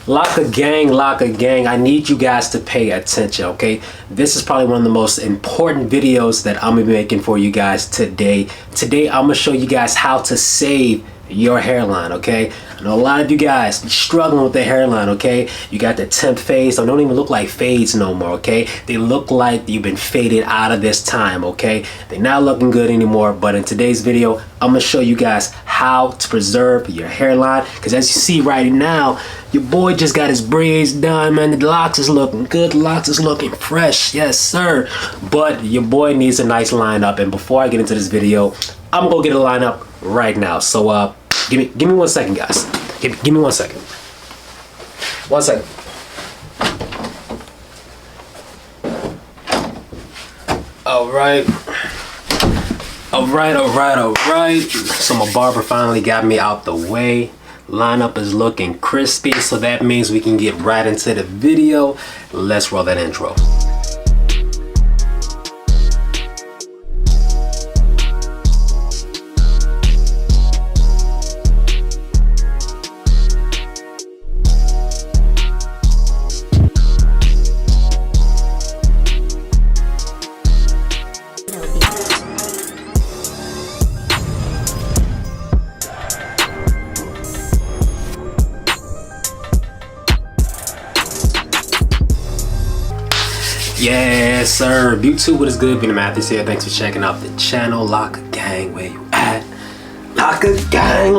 Locka Gang, I need you guys to pay attention, okay? This is probably one of the most important videos that I'm gonna be making for you guys today. Today, I'm gonna show you guys how to save your hairline, okay? I know a lot of you guys struggling with their hairline, okay? You got the temp fades, they don't even look like fades no more, okay? They look like you've been faded out of this time, okay? They're not looking good anymore, but in today's video, I'm gonna show you guys how to preserve your hairline, because as you see right now, your boy just got his braids done, man. The locks is looking good, the locks is looking fresh, yes sir. But your boy needs a nice lineup, and before I get into this video, I'm gonna get a lineup right now. So give me 1 second, guys. Give me 1 second. 1 second. All right. So my barber finally got me out the way. Lineup is looking crispy, so that means we can get right into the video. Let's roll that intro. Yes sir, YouTube, what is good? Being Matthews here. Thanks for checking out the channel. Locka Gang, where you at? Locka Gang.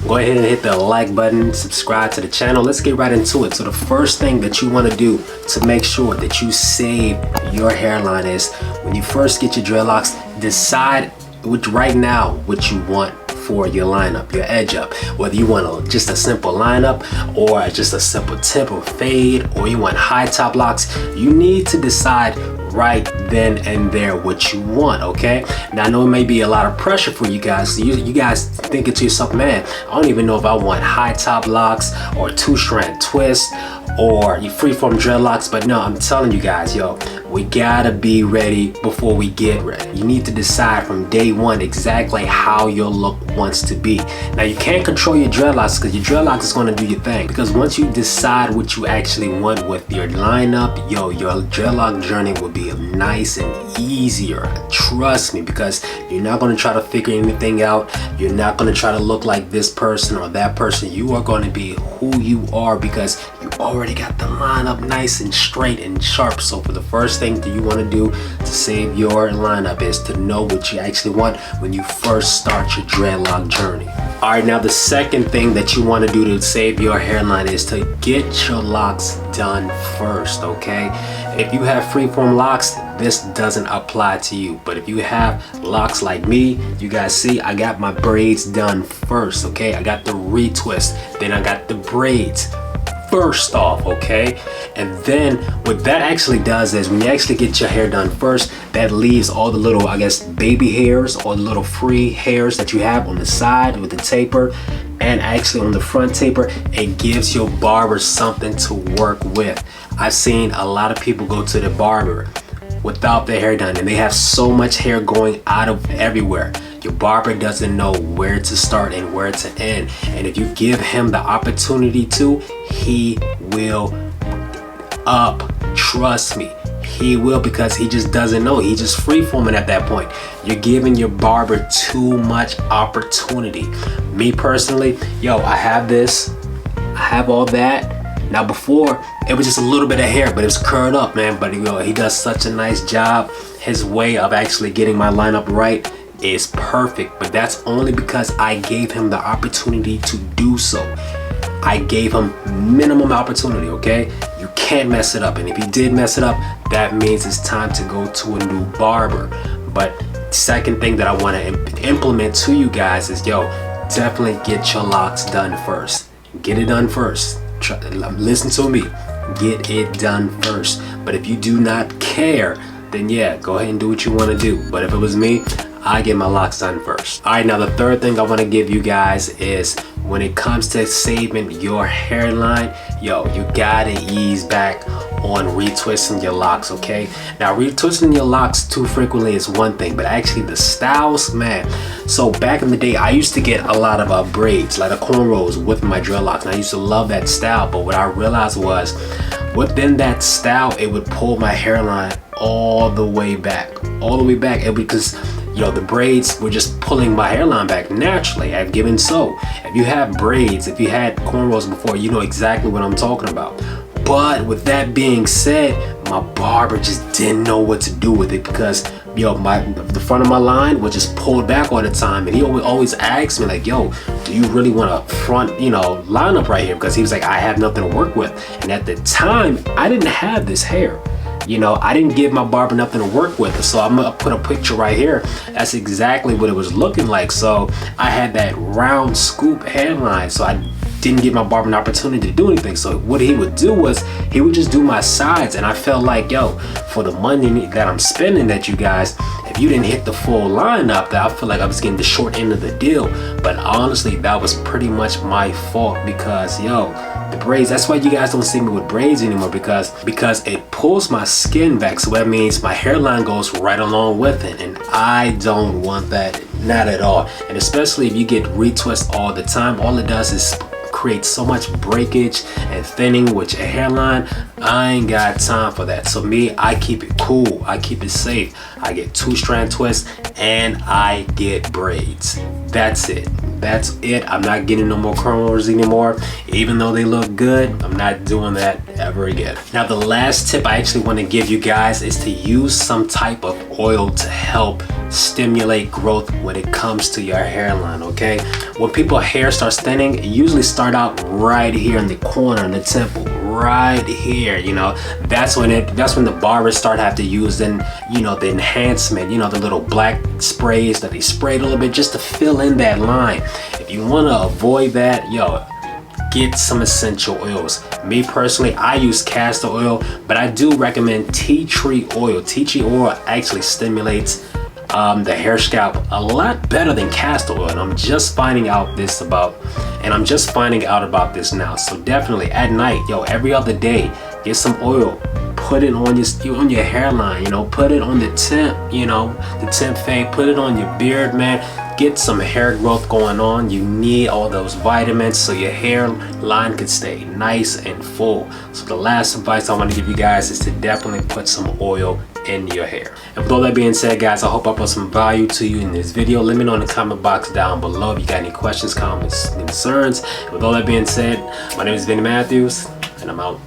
Go ahead and hit the like button, subscribe to the channel. Let's get right into it. So the first thing that you want to do to make sure that you save your hairline is when you first get your dreadlocks, decide right now what you want for your lineup, your edge up. Whether you want just a simple lineup or just a simple tip or fade, or you want high top locks, you need to decide right then and there what you want, okay? Now I know it may be a lot of pressure for you guys. So you guys thinking to yourself, man, I don't even know if I want high top locks or 2-strand twist or you freeform dreadlocks. But no, I'm telling you guys, yo, we gotta be ready before we get ready. You need to decide from day one exactly how your look wants to be. Now you can't control your dreadlocks because your dreadlocks is gonna do your thing. Because once you decide what you actually want with your lineup, yo, your dreadlock journey will be nice and easier. Trust me, because you're not gonna try to figure anything out. You're not gonna try to look like this person or that person. You are gonna be who you are because you already got the lineup nice and straight and sharp. So for the first thing that you want to do to save your lineup is to know what you actually want when you first start your dreadlock journey. All right, now the second thing that you want to do to save your hairline is to get your locks done first, okay? If you have freeform locks, this doesn't apply to you. But if you have locks like me, you guys see I got my braids done first, okay? I got the retwist, then I got the braids first off, okay? And then what that actually does is when you actually get your hair done first, that leaves all the little, I guess, baby hairs or the little free hairs that you have on the side with the taper, and actually on the front taper. It gives your barber something to work with. I've seen a lot of people go to the barber without their hair done and they have so much hair going out of everywhere. Your barber doesn't know where to start and where to end. And if you give him the opportunity to, he will up. Trust me, he will, because he just doesn't know. He just freeforming at that point. You're giving your barber too much opportunity. Me personally, yo, I have this, I have all that. Now before, it was just a little bit of hair, but it was curled up, man. But he does such a nice job. His way of actually getting my lineup right is perfect, but that's only because I gave him the opportunity to do so. I gave him minimum opportunity, okay? You can't mess it up, and if he did mess it up, that means it's time to go to a new barber. But second thing that I want to implement to you guys is, yo, definitely get your locks done first. Get it done first. Listen to me, get it done first. But if you do not care, then yeah, go ahead and do what you want to do. But if it was me, I get my locks done first. All right, now the third thing I want to give you guys is when it comes to saving your hairline, yo, you gotta ease back on retwisting your locks, okay? Now, retwisting your locks too frequently is one thing, but actually the styles, man. So back in the day, I used to get a lot of braids, like the cornrows with my dreadlocks, and I used to love that style. But what I realized was, within that style, it would pull my hairline all the way back, and because, yo, the braids were just pulling my hairline back naturally. I've given so. If you have braids, if you had cornrows before, you know exactly what I'm talking about. But with that being said, my barber just didn't know what to do with it, because, yo, the front of my line was just pulled back all the time, and he always asked me like, yo, do you really want a front, you know, line up right here? Because he was like, I have nothing to work with. And at the time, I didn't have this hair. You know, I didn't give my barber nothing to work with. So I'm gonna put a picture right here. That's exactly what it was looking like. So I had that round scoop hairline. So I didn't give my barber an opportunity to do anything. So what he would do was he would just do my sides, and I felt like, yo, for the money that I'm spending, that you guys, if you didn't hit the full lineup, that I feel like I was getting the short end of the deal. But honestly, that was pretty much my fault, because, yo, the braids, that's why you guys don't see me with braids anymore, because it pulls my skin back. So that means my hairline goes right along with it, and I don't want that, not at all. And especially if you get retwist all the time, all it does is create so much breakage and thinning with your hairline. I ain't got time for that. So me, I keep it cool, I keep it safe. I get 2-strand twists and I get braids. That's it. I'm not getting no more cornrows anymore. Even though they look good, I'm not doing that ever again. Now, the last tip I actually want to give you guys is to use some type of oil to help stimulate growth when it comes to your hairline, okay? When people's hair starts thinning, it usually start out right here in the corner, in the temple, right here, you know. That's when the barbers start have to use then, you know, the enhancement, you know, the little black sprays that they sprayed a little bit just to fill in that line. If you want to avoid that, yo, get some essential oils. Me personally, I use castor oil, but I do recommend tea tree oil. Tea tree oil actually stimulates the hair scalp a lot better than castor oil, and I'm just finding out about this now. So definitely at night, yo, every other day, get some oil, put it on your hairline, you know, put it on the tip, you know, the tip fade, put it on your beard, man. Get some hair growth going on. You need all those vitamins so your hairline can stay nice and full. So the last advice I want to give you guys is to definitely put some oil in your hair. And with all that being said, guys, I hope I brought some value to you in this video. Let me know in the comment box down below if you got any questions, comments, concerns. And with all that being said, my name is Vinny Matthews, and I'm out.